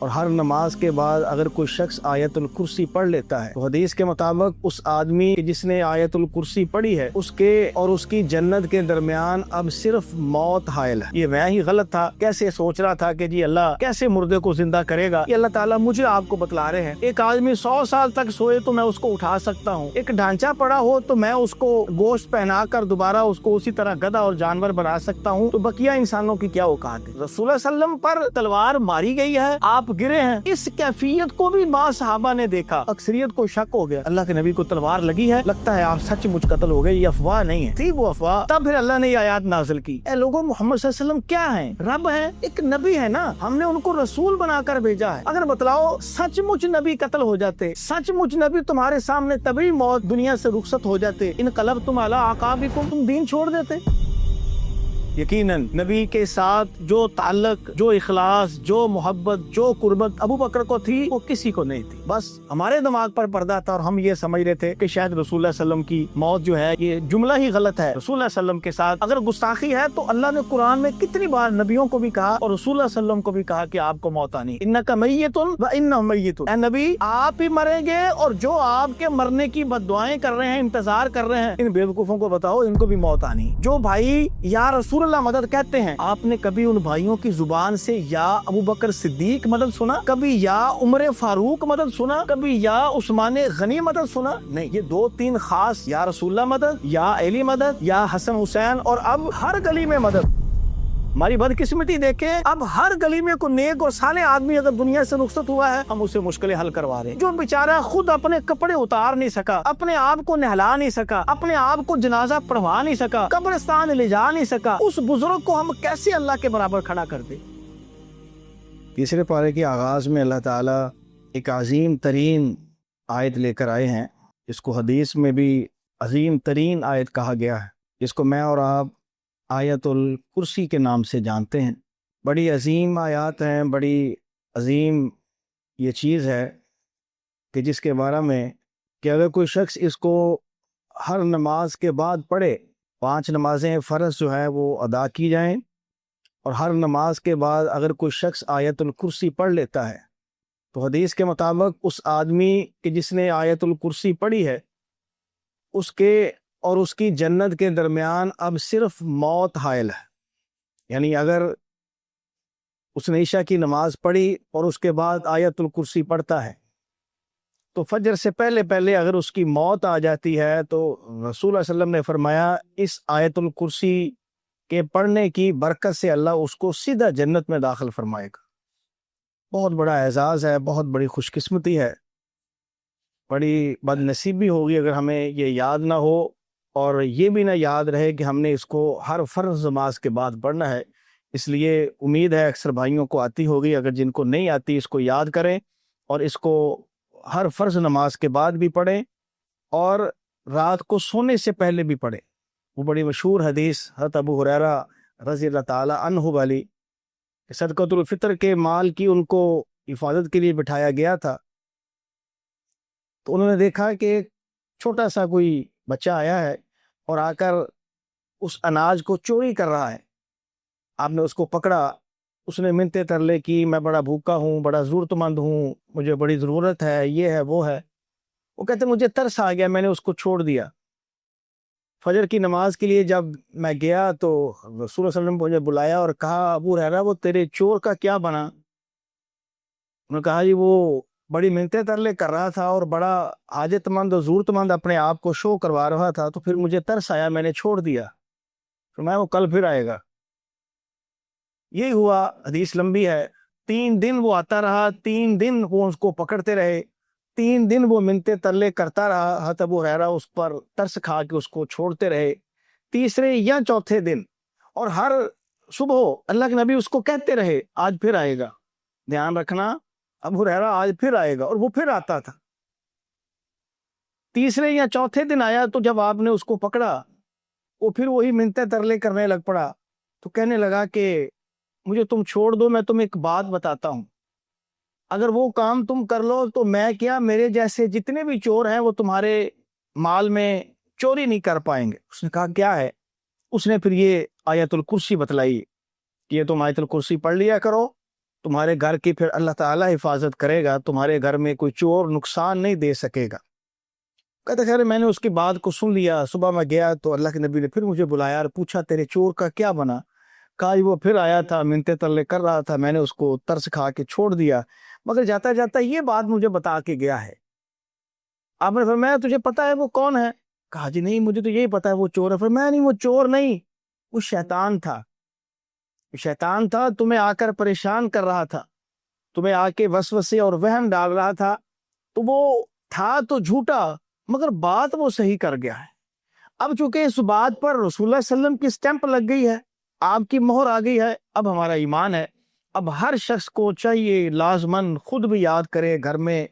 اور ہر نماز کے بعد اگر کوئی شخص آیت الکرسی پڑھ لیتا ہے تو حدیث کے مطابق اس آدمی جس نے آیت الکرسی پڑھی ہے اس کے اور اس کی جنت کے درمیان اب صرف موت حائل ہے۔ یہ میں ہی غلط تھا، کیسے سوچ رہا تھا کہ جی اللہ کیسے مردے کو زندہ کرے گا۔ یہ اللہ تعالیٰ مجھے آپ کو بتلا رہے ہیں، ایک آدمی 100 سال تک سوئے تو میں اس کو اٹھا سکتا ہوں، ایک ڈھانچہ پڑا ہو تو میں اس کو گوشت پہنا کر دوبارہ اس کو اسی طرح گدھا اور جانور بنا سکتا ہوں، تو بقیہ انسانوں کی کیا اوقات ہے۔ رسول اللہ صلی اللہ علیہ وسلم پر تلوار ماری گئی ہے، آپ گرے ہیں، اس کیفیت کو بھی بعض صحابہ نے دیکھا، اکثریت کو شک ہو گیا اللہ کے نبی کو تلوار لگی ہے، لگتا ہے آپ سچ مچ قتل ہو گئے، یہ افواہ نہیں ہے، تھی وہ افواہ۔ تب پھر اللہ نے یہ آیات نازل کی، اے لوگوں محمد صلی اللہ علیہ وسلم کیا ہیں؟ رب ہے، ایک نبی ہے نا، ہم نے ان کو رسول بنا کر بھیجا ہے۔ اگر بتلاؤ سچ مچ نبی قتل ہو جاتے، سچ مچ نبی تمہارے سامنے تبھی موت دنیا سے رخصت ہو جاتے، انقلبتم علی اعقابکم، تم دین چھوڑ دیتے۔ یقیناً نبی کے ساتھ جو تعلق، جو اخلاص، جو محبت، جو قربت ابو بکر کو تھی وہ کسی کو نہیں تھی۔ بس ہمارے دماغ پر پردہ تھا اور ہم یہ سمجھ رہے تھے کہ شاید رسول اللہ صلی اللہ علیہ وسلم کی موت جو ہے یہ جملہ ہی غلط ہے۔ رسول اللہ صلی اللہ علیہ وسلم کے ساتھ اگر گستاخی ہے تو اللہ نے قرآن میں کتنی بار نبیوں کو بھی کہا اور رسول اللہ صلی اللہ علیہ وسلم کو بھی کہا کہ آپ کو موت آنی، انک میت و انہم میتون، اے نبی آپ ہی مریں گے اور جو آپ کے مرنے کی بد دعائیں کر رہے ہیں، انتظار کر رہے ہیں، ان بیوقوفوں کو بتاؤ ان کو بھی موت آنی۔ جو بھائی یا رسول اللہ مدد کہتے ہیں، آپ نے کبھی ان بھائیوں کی زبان سے یا ابو بکر صدیق مدد سنا؟ کبھی یا عمر فاروق مدد سنا؟ کبھی یا عثمان غنی مدد سنا؟ نہیں، یہ 2-3 خاص، یا رسول اللہ مدد، یا علی مدد، یا حسن حسین، اور اب ہر گلی میں مدد۔ ہماری بدقسمتی دیکھیں، اب ہر گلی میں کوئی نیک اور صالح آدمی اگر دنیا سے رخصت ہوا ہے ہم اسے مشکلیں حل کروا رہے ہیں۔ جو بیچارہ خود اپنے کپڑے اتار نہیں سکا، اپنے آپ کو نہلا نہیں سکا، اپنے آپ کو جنازہ پڑھوا نہیں سکا، قبرستان لے جا نہیں سکا، اس بزرگ کو ہم کیسے اللہ کے برابر کھڑا کر دیں؟ تیسرے پارے کے آغاز میں اللہ تعالیٰ ایک عظیم ترین آیت لے کر آئے ہیں، جس کو حدیث میں بھی عظیم ترین آیت کہا گیا ہے، جس کو میں اور آپ آیت الکرسی کے نام سے جانتے ہیں۔ بڑی عظیم آیات ہیں، بڑی عظیم یہ چیز ہے کہ جس کے بارے میں کہ اگر کوئی شخص اس کو ہر نماز کے بعد پڑھے، 5 نمازیں فرض جو ہیں وہ ادا کی جائیں، اور ہر نماز کے بعد اگر کوئی شخص آیت الکرسی پڑھ لیتا ہے تو حدیث کے مطابق اس آدمی کہ جس نے آیت الکرسی پڑھی ہے اس کے اور اس کی جنت کے درمیان اب صرف موت حائل ہے۔ یعنی اگر اس نے عشاء کی نماز پڑھی اور اس کے بعد آیت الکرسی پڑھتا ہے تو فجر سے پہلے پہلے اگر اس کی موت آ جاتی ہے تو رسول اللہ صلی اللہ علیہ وسلم نے فرمایا اس آیت الکرسی کے پڑھنے کی برکت سے اللہ اس کو سیدھا جنت میں داخل فرمائے گا۔ بہت بڑا اعزاز ہے، بہت بڑی خوش قسمتی ہے، بڑی بد نصیبی ہوگی اگر ہمیں یہ یاد نہ ہو اور یہ بھی نہ یاد رہے کہ ہم نے اس کو ہر فرض نماز کے بعد پڑھنا ہے۔ اس لیے امید ہے اکثر بھائیوں کو آتی ہوگی، اگر جن کو نہیں آتی اس کو یاد کریں اور اس کو ہر فرض نماز کے بعد بھی پڑھیں اور رات کو سونے سے پہلے بھی پڑھیں۔ وہ بڑی مشہور حدیث حضرت ابو ہریرہ رضی اللہ تعالی عنہ والی کہ صدقۃ الفطر کے مال کی ان کو حفاظت کے لیے بٹھایا گیا تھا، تو انہوں نے دیکھا کہ ایک چھوٹا سا کوئی بچہ آیا ہے اور آ کر اس اناج کو چوری کر رہا ہے۔ آپ نے اس کو پکڑا، اس نے منتیں ترلے کی، میں بڑا بھوکا ہوں، بڑا ضرورت مند ہوں، مجھے بڑی ضرورت ہے، یہ ہے وہ ہے۔ وہ کہتے مجھے ترس آ گیا، میں نے اس کو چھوڑ دیا۔ فجر کی نماز کے لیے جب میں گیا تو رسول اللہ صلی اللہ علیہ وسلم نے مجھے بلایا اور کہا ابو ہریرہ وہ تیرے چور کا کیا بنا؟ انہوں نے کہا جی وہ بڑی منتیں ترلے کر رہا تھا اور بڑا حاجت مند اور ضرورت مند اپنے آپ کو شو کروا رہا تھا، تو پھر مجھے ترس آیا، میں نے چھوڑ دیا، پھر میں وہ کل پھر آئے گا۔ یہی ہوا، حدیث لمبی ہے، 3 دن وہ آتا رہا، 3 دن وہ اس کو پکڑتے رہے، 3 دن وہ منتیں ترلے کرتا رہا، حضرت ابو ہریرہ اس پر ترس کھا کے اس کو چھوڑتے رہے۔ تیسرے یا چوتھے دن اور ہر صبح اللہ کے نبی اس کو کہتے رہے آج پھر آئے گا، دھیان رکھنا ابو ہریرہ آج پھر آئے گا، اور وہ پھر آتا تھا۔ تیسرے یا چوتھے دن آیا تو جب آپ نے اس کو پکڑا وہ پھر وہی منتیں ترلے کرنے لگ پڑا، تو کہنے لگا کہ مجھے تم چھوڑ دو، میں تمہیں ایک بات بتاتا ہوں، اگر وہ کام تم کر لو تو میں کیا میرے جیسے جتنے بھی چور ہیں وہ تمہارے مال میں چوری نہیں کر پائیں گے۔ اس نے کہا کیا ہے؟ اس نے پھر یہ آیت الکرسی بتلائی کہ یہ تم آیت الکرسی پڑھ لیا کرو تمہارے گھر کی پھر اللہ تعالیٰ حفاظت کرے گا، تمہارے گھر میں کوئی چور نقصان نہیں دے سکے گا۔ کہتے خیر میں نے اس کی بات کو سن لیا، صبح میں گیا تو اللہ کے نبی نے پھر مجھے بلایا اور پوچھا تیرے چور کا کیا بنا؟ کہا وہ پھر آیا تھا، منتے ترلے کر رہا تھا، میں نے اس کو ترس کھا کے چھوڑ دیا، مگر جاتا جاتا یہ بات مجھے بتا کے گیا ہے۔ آپ نے فرمایا تجھے پتا ہے وہ کون ہے؟ کہا جی نہیں مجھے تو یہی پتا ہے وہ چور ہے۔ فرمایا نہیں وہ چور نہیں، وہ شیطان تھا، شیطان تھا، تمہیں آ کر پریشان کر رہا تھا، تمہیں آ کے وسوسے اور وہم ڈال رہا تھا، تو وہ تھا تو جھوٹا مگر بات وہ صحیح کر گیا ہے۔ اب چونکہ اس بات پر رسول اللہ صلی اللہ علیہ وسلم کی سٹیمپ لگ گئی ہے، آپ کی مہر آ گئی ہے، اب ہمارا ایمان ہے۔ اب ہر شخص کو چاہیے لازماً خود بھی یاد کرے، گھر میں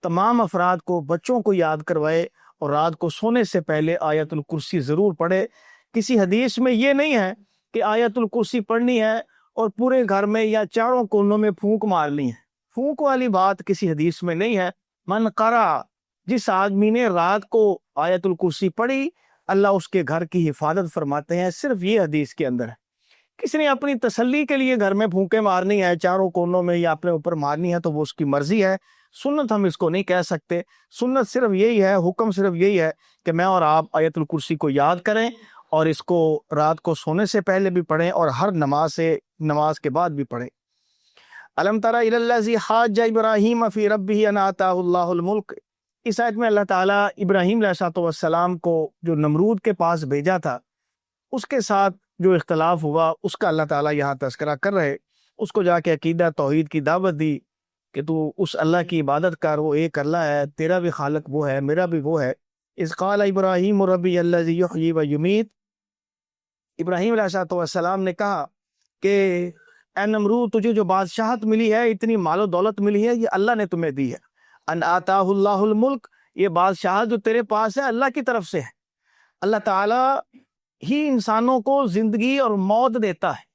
تمام افراد کو، بچوں کو یاد کروائے، اور رات کو سونے سے پہلے آیت الکرسی ضرور پڑھے۔ کسی حدیث میں یہ نہیں ہے کہ آیت الکرسی پڑھنی ہے اور پورے گھر میں یا چاروں کونوں میں پھونک مارنی ہے، پھونک والی بات کسی حدیث میں نہیں ہے۔ من قرأ، جس آدمی نے رات کو آیت الکرسی پڑھی اللہ اس کے گھر کی حفاظت فرماتے ہیں، صرف یہ حدیث کے اندر ہے۔ کسی نے اپنی تسلی کے لیے گھر میں پھونکے مارنی ہے چاروں کونوں میں یا اپنے اوپر مارنی ہے تو وہ اس کی مرضی ہے، سنت ہم اس کو نہیں کہہ سکتے۔ سنت صرف یہی ہے، حکم صرف یہی ہے کہ میں اور آپ آیت الکرسی کو یاد کریں اور اس کو رات کو سونے سے پہلے بھی پڑھیں اور ہر نماز کے بعد بھی پڑھیں۔ الم تر الی الذی حاج ابراہیم فی ربہ ان آتاہ اللہ الملک، اس آیت میں اللہ تعالیٰ ابراہیم علیہ السلام کو جو نمرود کے پاس بھیجا تھا اس کے ساتھ جو اختلاف ہوا اس کا اللہ تعالیٰ یہاں تذکرہ کر رہے، اس کو جا کے عقیدہ توحید کی دعوت دی کہ تو اس اللہ کی عبادت کر، وہ ایک اللہ ہے، تیرا بھی خالق وہ ہے، میرا بھی وہ ہے۔ اذ قال ابراہیم ربی الذی یحیی و یمیت، ابراہیم علیہ السلام نے کہا کہ اے نمرود تجھے جو بادشاہت ملی ہے، اتنی مال و دولت ملی ہے، یہ اللہ نے تمہیں دی ہے۔ ان آتاہ اللہ الملک، یہ بادشاہت جو تیرے پاس ہے اللہ کی طرف سے ہے۔ اللہ تعالیٰ ہی انسانوں کو زندگی اور موت دیتا ہے،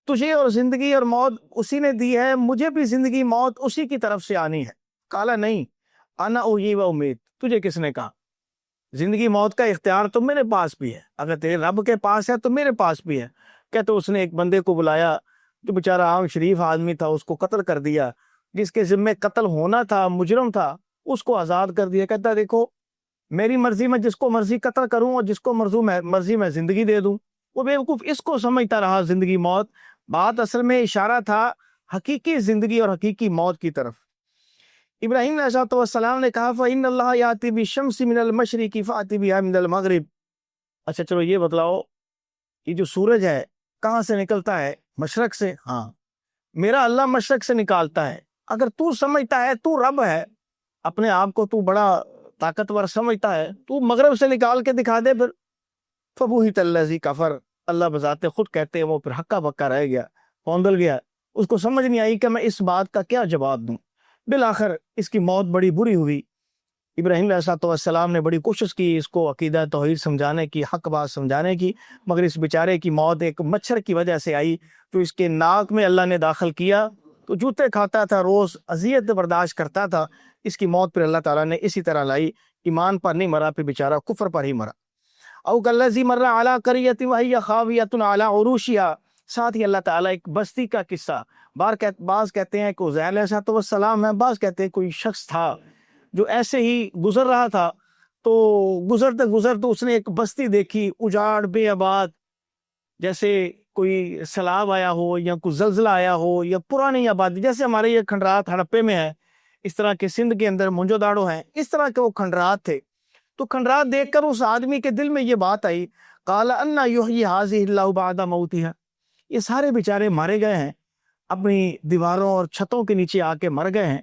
تجھے اور زندگی اور موت اسی نے دی ہے، مجھے بھی زندگی موت اسی کی طرف سے آنی ہے۔ کالا نہیں، انا احیی و امید، تجھے کس نے کہا؟ زندگی موت کا اختیار تو میرے پاس بھی ہے، اگر تیرے رب کے پاس ہے تو میرے پاس بھی ہے۔ کہتے اس نے ایک بندے کو بلایا جو بیچارہ عام شریف آدمی تھا، اس کو قتل کر دیا، جس کے ذمہ قتل ہونا تھا، مجرم تھا، اس کو آزاد کر دیا۔ کہتا دیکھو میری مرضی میں جس کو مرضی قتل کروں اور جس کو مرضی میں زندگی دے دوں۔ وہ بیوقوف اس کو سمجھتا رہا زندگی موت، بات اصل میں اشارہ تھا حقیقی زندگی اور حقیقی موت کی طرف۔ ابراہیم علیہ السلام نے کہا فَإِنَّ اللَّهَ يَأْتِي بِالشَّمْسِ مِنَ الْمَشْرِقِ فَأْتِ بِهَا مِنَ الْمَغْرِبِ۔ اچھا چلو یہ بتلاؤ یہ جو سورج ہے کہاں سے نکلتا ہے؟ مشرق سے۔ ہاں میرا اللہ مشرق سے نکالتا ہے۔ اگر تو سمجھتا ہے تو رب ہے، اپنے آپ کو تو بڑا طاقتور سمجھتا ہے، تو مغرب سے نکال کے دکھا دے پھر۔ فَبُہِتَ الَّذِي كَفَرَ، اللہ بذات خود کہتے ہیں وہ پھر ہکا بکا رہ گیا، پوندل گیا، اس کو سمجھ نہیں آئی کہ میں اس بات کا کیا جواب دوں۔ بالآخر اس کی موت بڑی بری ہوئی۔ ابراہیم علیہ السلام نے بڑی کوشش کی اس کو عقیدہ توحید سمجھانے کی، حق بات سمجھانے کی، مگر اس بیچارے کی موت ایک مچھر کی وجہ سے آئی، تو اس کے ناک میں اللہ نے داخل کیا تو جوتے کھاتا تھا، روز اذیت برداشت کرتا تھا۔ اس کی موت پر اللہ تعالیٰ نے اسی طرح لائی، ایمان پر نہیں مرا، پھر بیچارہ کفر پر ہی مرا۔ او کالذی مر علی قریۃ وہی خاویۃ علی عروشہا، ساتھ ہی اللہ تعالیٰ ایک بستی کا قصہ، بعض کہتے ہیں کہ عزیر علیہ السلام ہے، بعض کہتے ہیں کوئی شخص تھا جو ایسے ہی گزر رہا تھا، تو گزرتے اس نے ایک بستی دیکھی، اجاڑ بے آباد، جیسے کوئی سیلاب آیا ہو یا کوئی زلزلہ آیا ہو یا پرانی آبادی، جیسے ہمارے یہ کھنڈرات ہڑپے میں ہے، اس طرح کے سندھ کے اندر منجو داڑو ہیں، اس طرح کے وہ کھنڈرات تھے۔ تو کھنڈرات دیکھ کر اس آدمی کے دل میں یہ بات آئی، قال انا یحیی ھذہ اللہ بعد موتھا، یہ سارے بیچارے مارے گئے ہیں، اپنی دیواروں اور چھتوں کے نیچے آ کے مر گئے ہیں،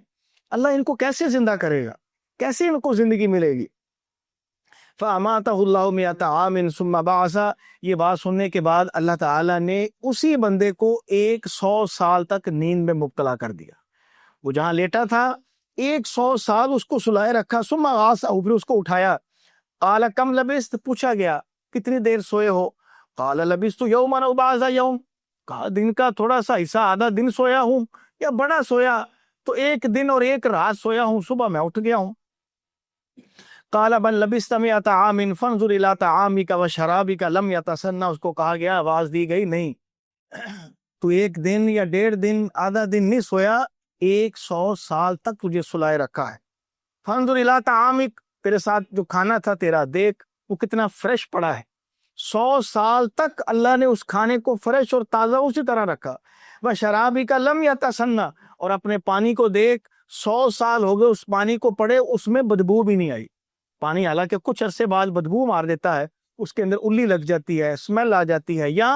اللہ ان کو کیسے زندہ کرے گا، کیسے ان کو زندگی ملے گی؟ فَأَمَاتَهُ اللَّهُ مِئَةَ عَامٍ ثُمَّ بَعَثَ، یہ بات سننے کے بعد اللہ تعالیٰ نے اسی بندے کو 100 سال تک نیند میں مبتلا کر دیا۔ وہ جہاں لیٹا تھا 100 سال اس کو سلائے رکھا، ثم غاثہ، پھر اس کو اٹھایا۔ قال کم لبثت، پوچھا گیا کتنی دیر سوئے ہو؟ قال لبثت یوما او بعض یوم، کہا دن کا تھوڑا سا حصہ، آدھا دن سویا ہوں یا بڑا سویا تو 1 دن اور 1 رات سویا ہوں، صبح میں اٹھ گیا ہوں۔ قال بل لبثت 100 عام فانظر الى طعامك وشرابك لم يتسنى، اس کو کہا گیا، آواز دی گئی نہیں تو ایک دن یا 1.5 دن آدھا دن نہیں سویا، 100 سال تک تجھے سلائے رکھا ہے۔ فانظر الی طعامک، تیرے ساتھ جو کھانا تھا تیرا، دیکھ وہ کتنا فریش پڑا ہے۔ 100 سال تک اللہ نے اس کھانے کو فریش اور تازہ اسی طرح رکھا۔ وشرابک لم یتسنہ، اور اپنے پانی کو دیکھ، 100 سال ہو گئے اس پانی کو پڑے، اس میں بدبو بھی نہیں آئی۔ پانی حالانکہ کچھ عرصے بعد بدبو مار دیتا ہے، اس کے اندر الی لگ جاتی ہے، اسمیل آ جاتی ہے یا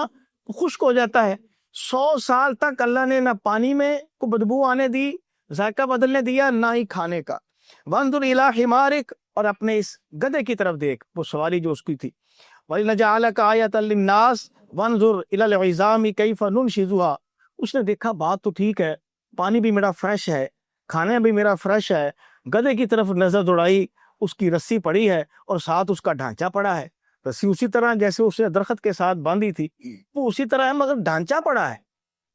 خشک ہو جاتا ہے۔ 100 سال تک اللہ نے نہ پانی میں کو بدبو آنے دی، ذائقہ بدلنے دیا، نہ ہی کھانے کا۔ وانظر الی حمارک، اور اپنے اس گدھے کی طرف دیکھ، وہ سواری جو اس کی تھی۔ وَلِنَجْعَلَكَ آیَةً لِلنَّاسِ وَانظُرْ إِلَى الْعِظَامِ كَيْفَ نُنْشِزُهَا۔ اس نے دیکھا بات تو ٹھیک ہے، پانی بھی میرا فریش ہے، کھانا بھی میرا فریش ہے، گدھے کی طرف نظر دوڑائی، اس کی رسی پڑی ہے اور ساتھ اس کا ڈھانچہ پڑا ہے۔ رسی اسی طرح جیسے اس نے درخت کے ساتھ باندھی تھی وہ اسی طرح ہے، مگر ڈھانچہ پڑا ہے۔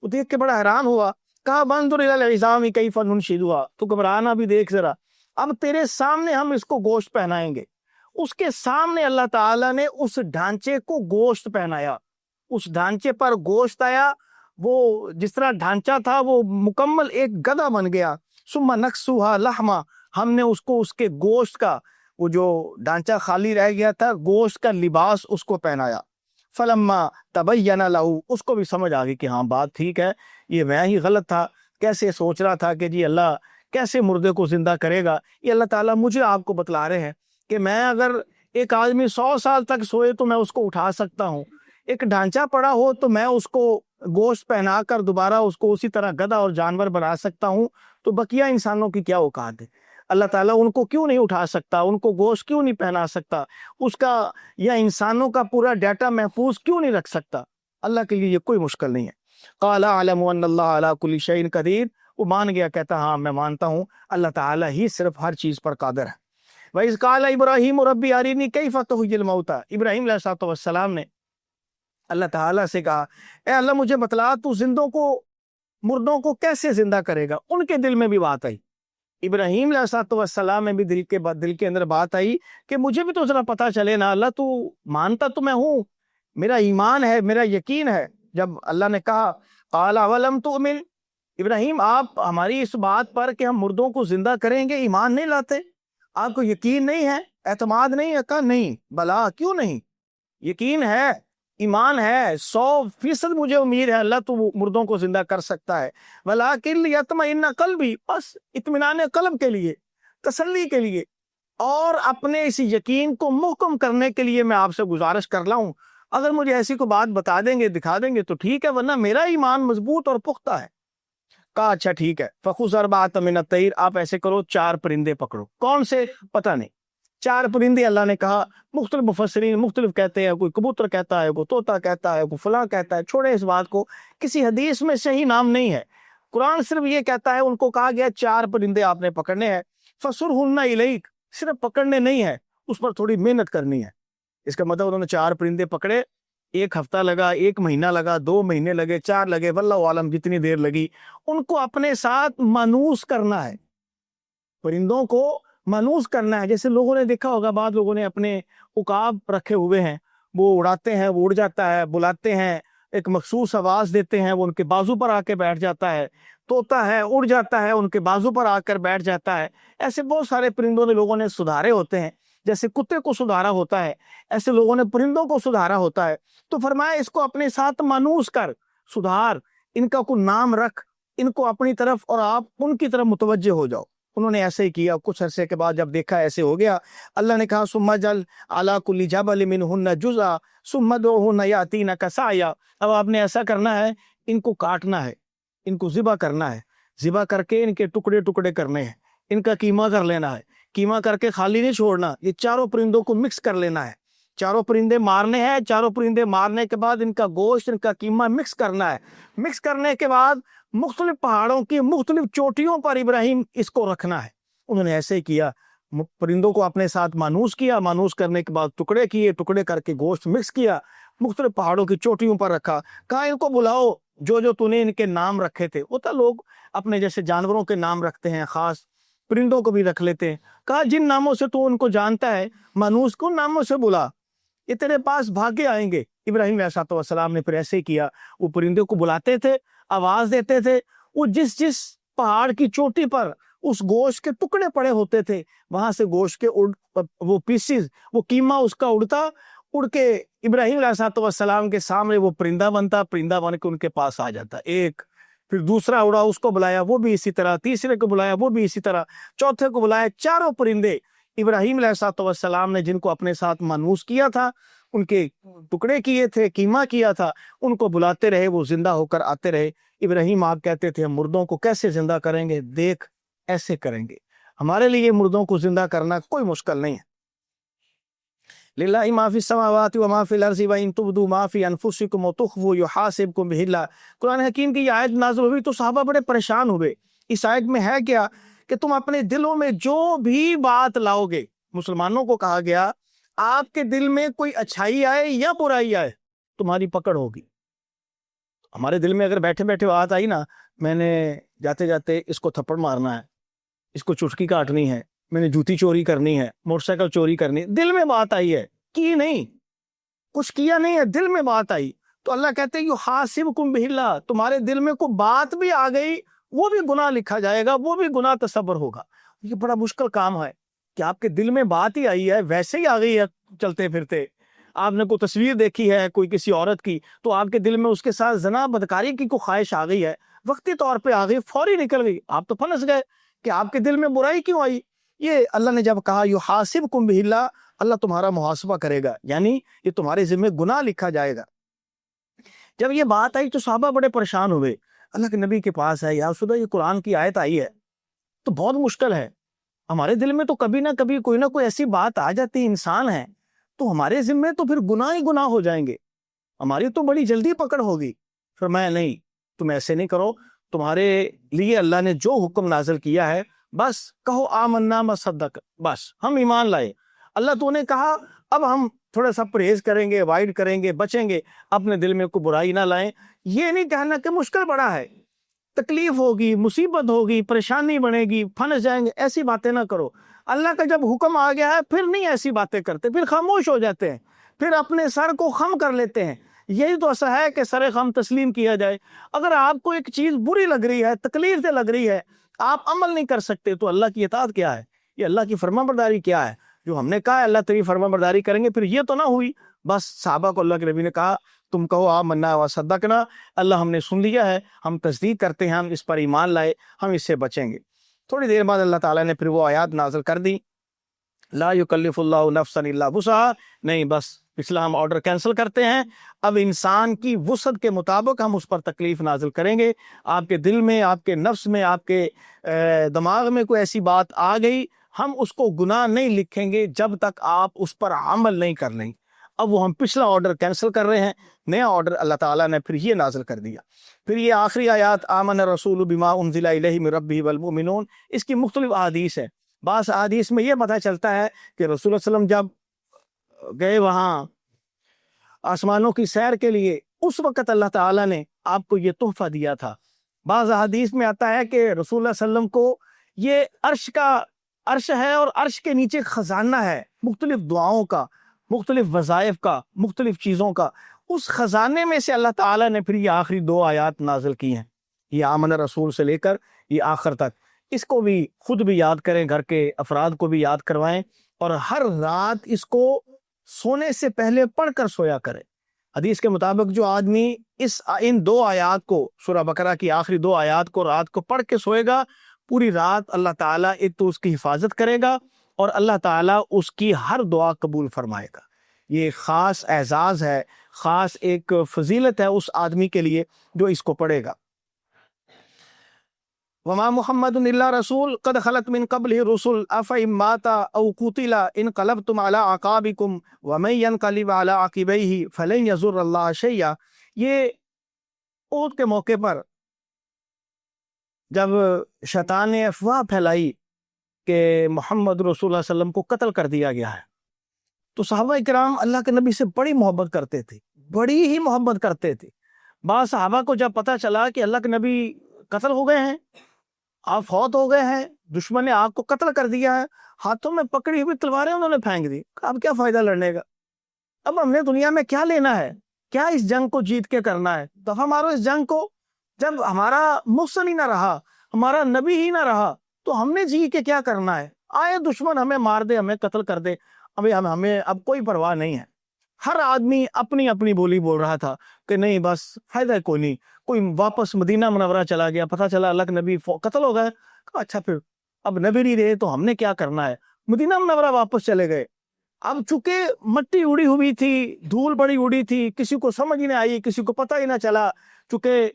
وہ دیکھ کے بڑا حیران ہوا، کہا وَانظُرْ إِلَى الْعِظَامِ كَيْفَ نُنْشِزُهَا، تو گھبرانا بھی دیکھ ذرا، اب تیرے سامنے ہم اس کو گوشت پہنائیں گے۔ اس کے سامنے اللہ تعالیٰ نے اس ڈھانچے کو گوشت پہنایا، اس ڈھانچے پر گوشت آیا، وہ جس طرح ڈھانچہ تھا وہ مکمل ایک گدھا بن گیا۔ ثم نکسوها لحما، ہم نے اس کو اس کے گوشت کا، وہ جو ڈھانچہ خالی رہ گیا تھا، گوشت کا لباس اس کو پہنایا۔ فلما تبین لہ، اس کو بھی سمجھ آ گئی کہ ہاں بات ٹھیک ہے، یہ میں ہی غلط تھا، کیسے سوچ رہا تھا کہ جی اللہ کیسے مردے کو زندہ کرے گا۔ یہ اللہ تعالیٰ مجھے آپ کو بتلا رہے ہیں کہ میں اگر ایک آدمی 100 سال تک سوئے تو میں اس کو اٹھا سکتا ہوں، ایک ڈھانچہ پڑا ہو تو میں اس کو گوشت پہنا کر دوبارہ اس کو اسی طرح گدھا اور جانور بنا سکتا ہوں، تو بقیہ انسانوں کی کیا اوقات ہے؟ اللہ تعالیٰ ان کو کیوں نہیں اٹھا سکتا، ان کو گوشت کیوں نہیں پہنا سکتا، اس کا یا انسانوں کا پورا ڈیٹا محفوظ کیوں نہیں رکھ سکتا؟ اللہ کے لیے یہ کوئی مشکل نہیں ہے۔ قال اعلم ان اللہ علی کل شیء قدیر، وہ مان گیا، کہتا ہاں میں مانتا ہوں اللہ تعالیٰ ہی صرف ہر چیز پر قادر ہے۔ وَإِذْ قَالَ إِبْرَاهِيمُ رَبِّ أَرِنِي كَيْفَ تُحْيِي الْمَوْتَى، ابراہیم علیہ السلام نے اللہ تعالیٰ سے کہا، اے اللہ مجھے بتلا تو زندوں کو، مردوں کو کیسے زندہ کرے گا۔ ان کے دل میں بھی بات آئی، ابراہیم علیہ السلام میں بھی دل کے اندر بات آئی کہ مجھے بھی تو ذرا پتہ چلے نا اللہ، تو مانتا تو میں ہوں، میرا ایمان ہے، میرا یقین ہے۔ جب اللہ نے کہا قال اولم تؤمن، ابراہیم آپ ہماری اس بات پر کہ ہم مردوں کو زندہ کریں گے ایمان نہیں لاتے، آپ کو یقین نہیں ہے، اعتماد نہیں ہے؟ کہا نہیں، بلا کیوں نہیں، یقین ہے، ایمان ہے، 100% مجھے امید ہے اللہ تو مردوں کو زندہ کر سکتا ہے۔ ولیکن لیطمئن قلبی، بس اطمینان قلب کے لیے، تسلی کے لیے، اور اپنے اس یقین کو محکم کرنے کے لیے میں آپ سے گزارش کر رہا ہوں، اگر مجھے ایسی کو بات بتا دیں گے، دکھا دیں گے تو ٹھیک ہے، ورنہ میرا ایمان مضبوط اور پختہ ہے۔ کہا اچھا ٹھیک ہے، فخذ اربعۃ من الطیر، آپ ایسے کرو 4 پرندے پکڑو۔ کون سے؟ پتہ نہیں، 4 پرندے اللہ نے کہا۔ مختلف مفسرین مختلف کہتے ہیں، کوئی کبوتر کہتا ہے، کوئی طوطا کہتا ہے، کوئی فلاں کہتا ہے، چھوڑے اس بات کو، کسی حدیث میں صحیح نام نہیں ہے، قرآن صرف یہ کہتا ہے ان کو کہا گیا 4 پرندے آپ نے پکڑنے ہیں۔ فَصُرْهُنَّ إِلَيْكَ، صرف پکڑنے نہیں ہے، اس پر تھوڑی محنت کرنی ہے۔ اس کا مطلب انہوں نے 4 پرندے پکڑے، 1 ہفتہ لگا، 1 مہینہ لگا، 2 مہینے لگے، 4 لگے، واللہ عالم جتنی دیر لگی، ان کو اپنے ساتھ مانوس کرنا ہے، پرندوں کو مانوس کرنا ہے۔ جیسے لوگوں نے دیکھا ہوگا، بعض لوگوں نے اپنے عقاب رکھے ہوئے ہیں، وہ اڑاتے ہیں، وہ اڑ جاتا ہے، بلاتے ہیں، ایک مخصوص آواز دیتے ہیں، وہ ان کے بازو پر آ کے بیٹھ جاتا ہے، طوطا ہے اڑ جاتا ہے، ان کے بازو پر آ کر بیٹھ جاتا ہے۔ ایسے بہت سارے پرندوں نے لوگوں نے سدھارے ہوتے ہیں، جیسے کتے کو سدھارا ہوتا ہے، ایسے لوگوں نے پرندوں کو سدھارا ہوتا ہے۔ تو فرمایا اس کو اپنے ساتھ مانوس کر، سدھار، ان کا کوئی نام رکھ، ان کو اپنی طرف، اور آپ ان کی طرف متوجہ ہو جاؤ۔ انہوں نے ایسے ہی کیا۔ کچھ عرصے کے بعد جب دیکھا ایسے ہو گیا، اللہ نے کہا ثم اجعل علی کل جبل منہن جزءا ثم ادعوہن یاتینک سعیا، اب آپ نے ایسا کرنا ہے، ان کو کاٹنا ہے، ان کو ذبح کرنا ہے، ذبح کر کے ان کے ٹکڑے ٹکڑے کرنے ہیں، ان کا قیمہ کر لینا ہے، قیمہ کر کے خالی نہیں چھوڑنا، یہ 4 پرندوں کو مکس کر لینا ہے، 4 پرندے مارنے ہیں، 4 پرندے مارنے کے بعد ان کا گوشت، ان کا قیمہ مکس کرنا ہے، مکس کرنے کے بعد مختلف پہاڑوں کی مختلف چوٹیوں پر ابراہیم اس کو رکھنا ہے۔ انہوں نے ایسے ہی کیا، پرندوں کو اپنے ساتھ مانوس کیا، مانوس کرنے کے بعد ٹکڑے کیے، ٹکڑے کر کے گوشت مکس کیا، مختلف پہاڑوں کی چوٹیوں پر رکھا، کہا ان کو بلاؤ، جو جو تو نے ان کے نام رکھے تھے، ہوتا لوگ اپنے جیسے جانوروں کے نام رکھتے ہیں، خاص پرندوں کو بھی رکھ لیتے ہیں، کہا جن ناموں سے تو ان کو جانتا ہے، مانوس کو ناموں سے بلا، یہ تیرے پاس بھاگے آئیں گے۔ ابراہیم علیہ السلام نے پھر ایسے ہی کیا، وہ پرندے کو بلاتے تھے، آواز دیتے تھے، وہ جس پہاڑ کی چوٹی پر اس گوشت کے ٹکڑے پڑے ہوتے تھے، وہاں سے گوشت کے وہ پیسز، وہ قیمہ اس کا اڑ کے ابراہیم علیہ السلام کے سامنے وہ پرندہ بن کے ان کے پاس آ جاتا۔ ایک پھر دوسرا اڑا، اس کو بلایا، وہ بھی اسی طرح، تیسرے کو بلایا، وہ بھی اسی طرح، چوتھے کو بلایا، چاروں پرندے ابراہیم علیہ السلام نے جن کو اپنے ساتھ مانوس کیا تھا، ان کے ٹکڑے کیے تھے، قیمہ کیا تھا، ان کو بلاتے رہے، وہ زندہ ہو کر آتے رہے۔ ابراہیم آپ کہتے تھے ہم مردوں کو کیسے زندہ کریں گے؟ دیکھ ایسے کریں گے۔ ہمارے لیے مردوں کو زندہ کرنا کوئی مشکل نہیں ہے۔ للہ ما فی السماوات و ما فی الارض و ان تبدوا ما فی انفسکم وتخفوا یحاسبکم بہ اللہ۔ قرآن حکیم کی یہ آیت نازل ہوئی تو صحابہ بڑے پریشان ہوئے۔ اس آیت میں ہے کیا کہ تم اپنے دلوں میں جو بھی بات لاؤ گے، مسلمانوں کو کہا گیا آپ کے دل میں کوئی اچھائی آئے یا برائی آئے تمہاری پکڑ ہوگی۔ ہمارے دل میں اگر بیٹھے بیٹھے بات آئی نا، میں نے جاتے جاتے اس کو تھپڑ مارنا ہے، اس کو چٹکی کاٹنی ہے، میں نے جوتی چوری کرنی ہے، موٹر سائیکل چوری کرنی ہے، دل میں بات آئی ہے، کی نہیں، کچھ کیا نہیں ہے، دل میں بات آئی، تو اللہ کہتے ہیں یحاسبکم بہ اللہ، تمہارے دل میں کوئی بات بھی آ گئی وہ بھی گناہ لکھا جائے گا، وہ بھی گناہ تصور ہوگا۔ یہ بڑا مشکل کام ہے کہ آپ کے دل میں بات ہی آئی ہے، ویسے ہی آ گئی ہے چلتے پھرتے، آپ نے کوئی تصویر دیکھی ہے کوئی کسی عورت کی، تو آپ کے دل میں اس کے ساتھ زنا بدکاری کی کوئی خواہش آ گئی ہے، وقتی طور پہ آ گئی، فوری نکل گئی، آپ تو پھنس گئے کہ آپ کے دل میں برائی کیوں آئی۔ یہ اللہ نے جب کہا یحاسبکم بہ اللہ، اللہ تمہارا محاسبہ کرے گا، یعنی یہ تمہارے ذمہ گناہ لکھا جائے گا۔ جب یہ بات آئی تو صحابہ بڑے پریشان ہوئے، اللہ کے نبی کے پاس ہے، یا رسول اللہ یہ قرآن کی آیت آئی ہے تو بہت مشکل ہے، ہمارے دل میں تو کبھی نہ کبھی کوئی نہ کوئی ایسی بات آ جاتی، انسان ہے تو ہمارے ذمے تو پھر گناہ ہی گناہ ہو جائیں گے، ہماری تو بڑی جلدی پکڑ ہوگی۔ فرمایا نہیں، تم ایسے نہیں کرو، تمہارے لیے اللہ نے جو حکم نازل کیا ہے بس کہو آمنا وصدق، بس ہم ایمان لائے، اللہ تو نے کہا، اب ہم تھوڑا سا پرہیز کریں گے، اوائڈ کریں گے، بچیں گے، اپنے دل میں کوئی برائی نہ لائیں۔ یہ نہیں کہنا کہ مشکل بڑا ہے، تکلیف ہوگی، مصیبت ہوگی، پریشانی بنے گی، پھنس جائیں گے، ایسی باتیں نہ کرو۔ اللہ کا جب حکم آ گیا ہے پھر نہیں ایسی باتیں کرتے، پھر خاموش ہو جاتے ہیں، پھر اپنے سر کو خم کر لیتے ہیں۔ یہی تو ایسا ہے کہ سر خم تسلیم کیا جائے۔ اگر آپ کو ایک چیز بری لگ رہی ہے، تکلیف دہ لگ رہی ہے، آپ عمل نہیں کر سکتے، تو اللہ کی اطاعت کیا ہے؟ یہ اللہ کی فرما برداری کیا ہے؟ جو ہم نے کہا ہے اللہ تیری فرما برداری کریں گے، پھر یہ تو نہ ہوئی بس صحابہ کو اللہ کے نبی نے کہا تم کہو آمنا وصدقنا، اللہ ہم نے سن لیا ہے، ہم تصدیق کرتے ہیں، ہم اس پر ایمان لائے، ہم اس سے بچیں گے۔ تھوڑی دیر بعد اللہ تعالیٰ نے پھر وہ آیات نازل کر دی، لا یکلف اللہ نفسا الا وسعہا، نہیں بس پچھلا ہم آرڈر کینسل کرتے ہیں، اب انسان کی وسعت کے مطابق ہم اس پر تکلیف نازل کریں گے۔ آپ کے دل میں، آپ کے نفس میں، آپ کے دماغ میں کوئی ایسی بات آ گئی، ہم اس کو گناہ نہیں لکھیں گے جب تک آپ اس پر عمل نہیں کر لیں۔ اب وہ ہم پچھلا آرڈر کینسل کر رہے ہیں، نیا آرڈر اللہ تعالیٰ نے پھر یہ نازل کر دیا۔ پھر یہ آخری آیات آمن الرسول بما انزل الیہ من ربہ والمؤمنون، اس کی مختلف احادیث ہیں۔ بعض احادیث میں یہ پتہ چلتا ہے کہ رسول اللہ صلی اللہ علیہ وسلم جب گئے وہاں آسمانوں کی سیر کے لیے، اس وقت اللہ تعالیٰ نے آپ کو یہ تحفہ دیا تھا۔ بعض احادیث میں آتا ہے کہ رسول اللہ صلی اللہ علیہ وسلم کو یہ عرش ہے اور عرش کے نیچے خزانہ ہے مختلف دعاؤں کا، مختلف وظائف کا، مختلف چیزوں کا، اس خزانے میں سے اللہ تعالیٰ نے پھر یہ آخری 2 آیات نازل کی ہیں، یہ آمن رسول سے لے کر یہ آخر تک۔ اس کو بھی خود بھی یاد کریں، گھر کے افراد کو بھی یاد کروائیں، اور ہر رات اس کو سونے سے پہلے پڑھ کر سویا کرے۔ حدیث کے مطابق جو آدمی ان 2 آیات کو، سورہ بقرہ کی آخری 2 آیات کو رات کو پڑھ کے سوئے گا، پوری رات اللہ تعالیٰ ایک تو اس کی حفاظت کرے گا، اور اللہ تعالیٰ اس کی ہر دعا قبول فرمائے گا۔ یہ خاص اعزاز ہے، خاص ایک فضیلت ہے اس آدمی کے لیے جو اس کو پڑھے گا۔ وما محمد الا رسول قد خلت من قبله الرسل افإن مات او قتل انقلبتم على اعقابكم ومن ينقلب على عقبيه فلن يضر الله شيئا۔ یہ احد کے موقع پر جب شیطان نے افواہ پھیلائی کہ محمد رسول اللہ صلی اللہ علیہ وسلم کو قتل کر دیا گیا ہے، تو صحابہ کرام اللہ کے نبی سے بڑی محبت کرتے تھے، بڑی ہی محبت کرتے تھے۔ بعض صحابہ کو جب پتہ چلا کہ اللہ کے نبی قتل ہو گئے ہیں، آپ فوت ہو گئے ہیں، دشمن نے آپ کو قتل کر دیا ہے، ہاتھوں میں پکڑی ہوئی تلواریں انہوں نے پھینک دی، اب کیا فائدہ لڑنے کا، اب ہم نے دنیا میں کیا لینا ہے؟ کیا اس جنگ کو جیت کے کرنا ہے؟ دفعہ مارو اس جنگ کو. جب ہمارا محسن ہی نہ رہا، ہمارا نبی ہی نہ رہا، تو ہم نے جی کے کیا کرنا ہے؟ آئے دشمن ہمیں مار دے، ہمیں قتل کر دے، ہمیں اب کوئی پرواہ نہیں ہے. ہر آدمی اپنی اپنی بولی بول رہا تھا کہ نہیں بس فائدہ کوئی نہیں. کوئی واپس مدینہ منورہ چلا گیا، پتہ چلا اللہ کے نبی قتل ہو گئے. اچھا پھر اب نبی نہیں رہے تو ہم نے کیا کرنا ہے؟ مدینہ منورہ واپس چلے گئے. اب چونکہ مٹی اڑی ہوئی تھی، دھول بڑی اڑی تھی، کسی کو سمجھ ہی نہ آئی، کسی کو پتہ ہی نہ چلا. چونکہ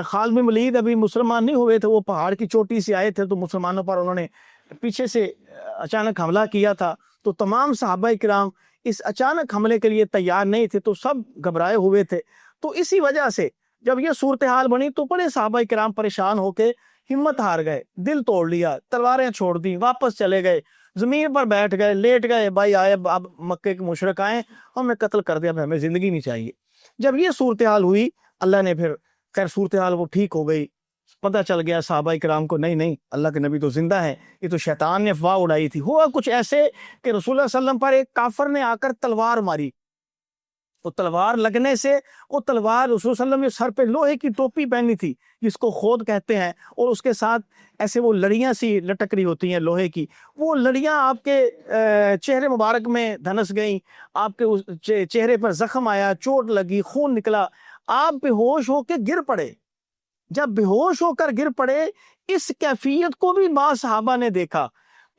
خالد بن ولید ابھی مسلمان نہیں ہوئے تھے، وہ پہاڑ کی چوٹی سے آئے تھے تو مسلمانوں پر انہوں نے پیچھے سے اچانک حملہ کیا تھا. تو تمام صحابہ کرام اس اچانک حملے کے لیے تیار نہیں تھے، تو سب گھبرائے ہوئے تھے. تو اسی وجہ سے جب یہ صورتحال بنی تو بڑے صحابہ کرام پریشان ہو کے ہمت ہار گئے، دل توڑ لیا، تلواریں چھوڑ دی، واپس چلے گئے، زمین پر بیٹھ گئے، لیٹ گئے. بھائی آئے اب مکے کے مشرک آئے، ہمیں قتل کر دیا، ہمیں زندگی نہیں چاہیے. جب یہ صورتحال ہوئی، اللہ نے پھر خیر صورتحال وہ ٹھیک ہو گئی. پتہ چل گیا صحابہ کرام کو نہیں اللہ کے نبی تو زندہ ہے، یہ تو شیطان نے افواہ اڑائی تھی. ہوا کچھ ایسے کہ رسول اللہ صلی اللہ علیہ وسلم پر ایک کافر نے آ کر تلوار ماری. تو تلوار لگنے سے وہ تلوار رسول صلی اللہ علیہ وسلم نے سر پہ لوہے کی ٹوپی پہنی تھی جس کو خود کہتے ہیں، اور اس کے ساتھ ایسے وہ لڑیاں سی لٹک رہی ہوتی ہیں لوہے کی. وہ لڑیاں آپ کے چہرے مبارک میں دھنس گئیں، آپ کے چہرے پر زخم آیا، چوٹ لگی، خون نکلا، آپ بے ہوش ہو کے گر پڑے. جب بے ہوش ہو کر گر پڑے، اس کیفیت کو بھی بعض صحابہ نے دیکھا.